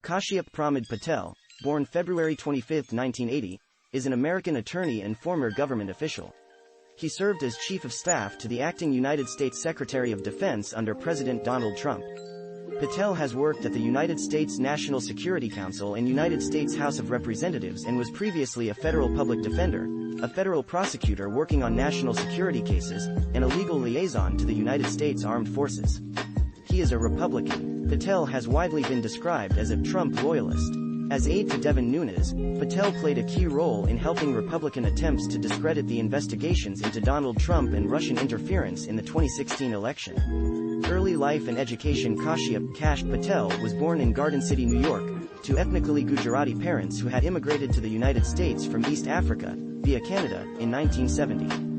Kashyap Pramod Patel, born February 25, 1980, is an American attorney and former government official. He served as Chief of Staff to the acting United States Secretary of Defense under President Donald Trump. Patel has worked at the United States National Security Council and United States House of Representatives and was previously a federal public defender, a federal prosecutor working on national security cases, and a legal liaison to the United States Armed Forces. He is a Republican. Patel has widely been described as a Trump loyalist. As aide to Devin Nunes, Patel played a key role in helping Republican attempts to discredit the investigations into Donald Trump and Russian interference in the 2016 election. Early life and education. Kashyap Kash Patel was born in Garden City, New York, to ethnically Gujarati parents who had immigrated to the United States from East Africa, via Canada, in 1970.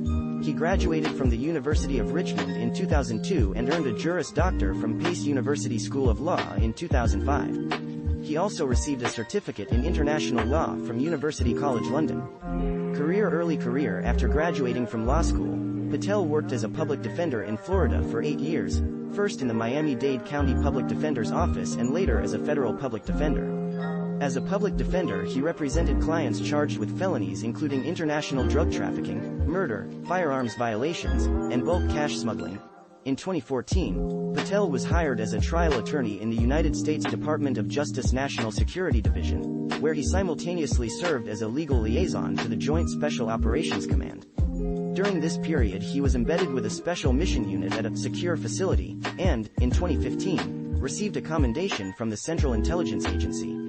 He graduated from the University of Richmond in 2002 and earned a Juris Doctor from Pace University School of Law in 2005. He also received a certificate in international law from University College London. Early career. After graduating from law school, Patel worked as a public defender in Florida for 8 years, first in the Miami-Dade County Public Defender's Office and later as a federal public defender. As a public defender, he represented clients charged with felonies including international drug trafficking, murder, firearms violations, and bulk cash smuggling. In 2014, Patel was hired as a trial attorney in the United States Department of Justice National Security Division, where he simultaneously served as a legal liaison to the Joint Special Operations Command. During this period, he was embedded with a special mission unit at a secure facility, and, in 2015, received a commendation from the Central Intelligence Agency.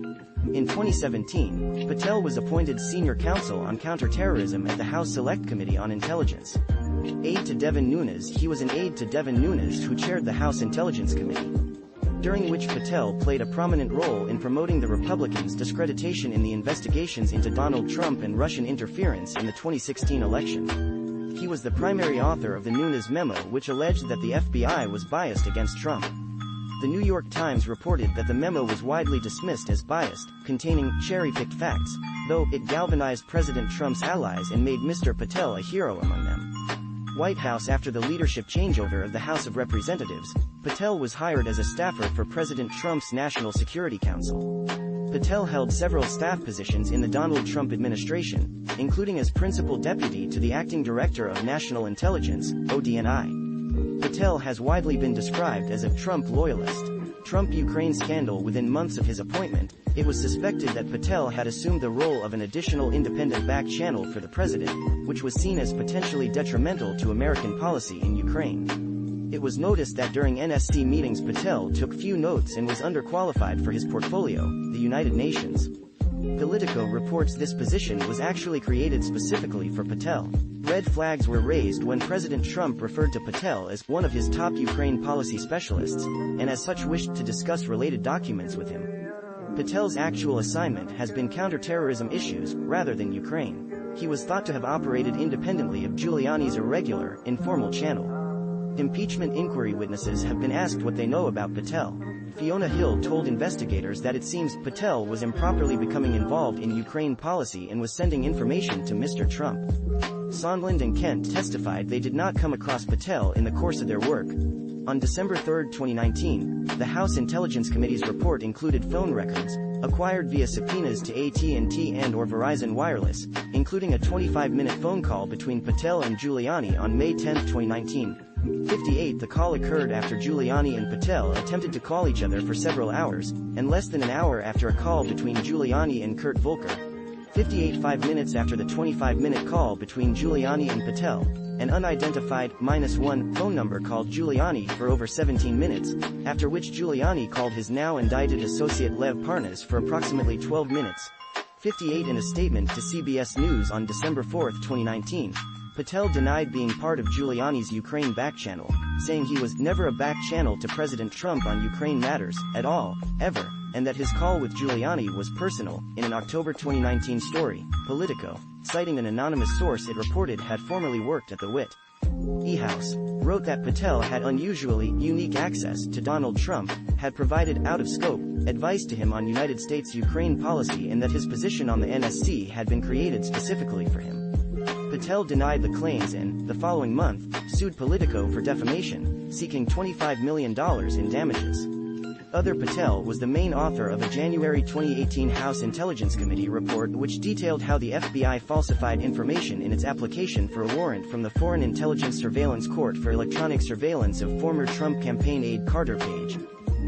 In 2017, Patel was appointed Senior Counsel on Counterterrorism at the House Select Committee on Intelligence. Aide to Devin Nunes. He was an aide to Devin Nunes who chaired the House Intelligence Committee, during which Patel played a prominent role in promoting the Republicans' discreditation in the investigations into Donald Trump and Russian interference in the 2016 election. He was the primary author of the Nunes memo, which alleged that the FBI was biased against Trump. The New York Times reported that the memo was widely dismissed as biased, containing cherry-picked facts, though it galvanized President Trump's allies and made Mr. Patel a hero among them. White House. After the leadership changeover of the House of Representatives, Patel was hired as a staffer for President Trump's National Security Council. Patel held several staff positions in the Donald Trump administration, including as principal deputy to the acting director of National Intelligence, ODNI. Patel has widely been described as a Trump loyalist. Trump-Ukraine scandal. Within months of his appointment, it was suspected that Patel had assumed the role of an additional independent back channel for the president, which was seen as potentially detrimental to American policy in Ukraine. It was noticed that during NSC meetings Patel took few notes and was underqualified for his portfolio, the United Nations. Politico reports this position was actually created specifically for Patel. Red flags were raised when President Trump referred to Patel as one of his top Ukraine policy specialists, and as such wished to discuss related documents with him. Patel's actual assignment has been counterterrorism issues, rather than Ukraine. He was thought to have operated independently of Giuliani's irregular, informal channel. Impeachment inquiry. Witnesses have been asked what they know about Patel. Fiona Hill told investigators that it seems Patel was improperly becoming involved in Ukraine policy and was sending information to Mr. Trump. Sondland and Kent testified they did not come across Patel in the course of their work. On December 3, 2019, the House Intelligence Committee's report included phone records, acquired via subpoenas to AT&T and/or Verizon Wireless, including a 25-minute phone call between Patel and Giuliani on May 10, 2019. 58. The call occurred after Giuliani and Patel attempted to call each other for several hours, and less than an hour after a call between Giuliani and Kurt Volker. 58. 5 minutes after the 25-minute call between Giuliani and Patel, an unidentified -1 phone number called Giuliani for over 17 minutes, after which Giuliani called his now indicted associate Lev Parnas for approximately 12 minutes. 58. In a statement to CBS News on December 4, 2019, Patel denied being part of Giuliani's Ukraine back channel, saying he was never a back channel to President Trump on Ukraine matters, at all, ever, and that his call with Giuliani was personal. In an October 2019 story, Politico, citing an anonymous source it reported had formerly worked at the White House, wrote that Patel had unusually unique access to Donald Trump, had provided out-of-scope advice to him on United States Ukraine policy, and that his position on the NSC had been created specifically for him. Patel denied the claims and, the following month, sued Politico for defamation, seeking $25 million in damages. Other Patel was the main author of a January 2018 House Intelligence Committee report which detailed how the FBI falsified information in its application for a warrant from the Foreign Intelligence Surveillance Court for electronic surveillance of former Trump campaign aide Carter Page.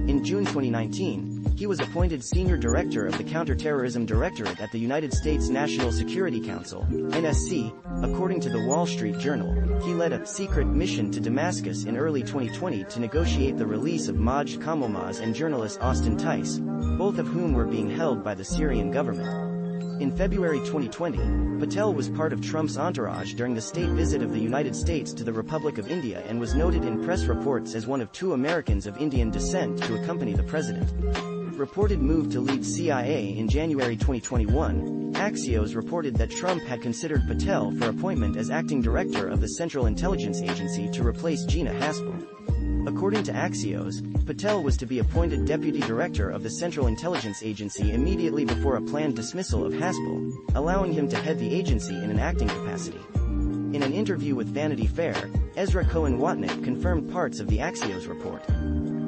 In June 2019, he was appointed Senior Director of the Counterterrorism Directorate at the United States National Security Council, NSC. According to the Wall Street Journal, he led a secret mission to Damascus in early 2020 to negotiate the release of Majd Kamelmaz and journalist Austin Tice, both of whom were being held by the Syrian government. In February 2020, Patel was part of Trump's entourage during the state visit of the United States to the Republic of India and was noted in press reports as one of 2 Americans of Indian descent to accompany the president. Reported move to lead CIA in January 2021, Axios reported that Trump had considered Patel for appointment as acting director of the Central Intelligence Agency to replace Gina Haspel. According to Axios, Patel was to be appointed deputy director of the Central Intelligence Agency immediately before a planned dismissal of Haspel, allowing him to head the agency in an acting capacity. In an interview with Vanity Fair, Ezra Cohen-Watnick confirmed parts of the Axios report.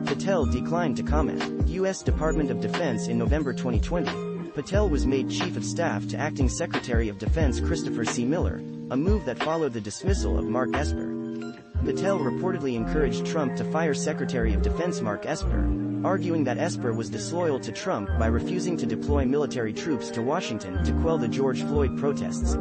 Patel declined to comment. U.S. Department of Defense in November 2020, Patel was made Chief of Staff to Acting Secretary of Defense Christopher C. Miller, a move that followed the dismissal of Mark Esper. Patel reportedly encouraged Trump to fire Secretary of Defense Mark Esper, arguing that Esper was disloyal to Trump by refusing to deploy military troops to Washington to quell the George Floyd protests.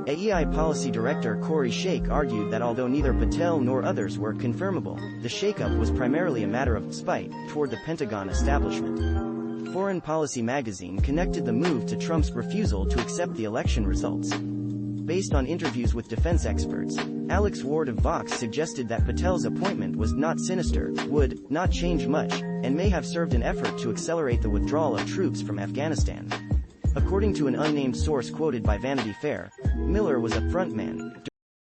AEI Policy Director Corey Sheikh argued that although neither Patel nor others were confirmable, the shakeup was primarily a matter of spite toward the Pentagon establishment. Foreign Policy magazine connected the move to Trump's refusal to accept the election results. Based on interviews with defense experts, Alex Ward of Vox suggested that Patel's appointment was not sinister, would not change much, and may have served an effort to accelerate the withdrawal of troops from Afghanistan. According to an unnamed source quoted by Vanity Fair, Miller was a frontman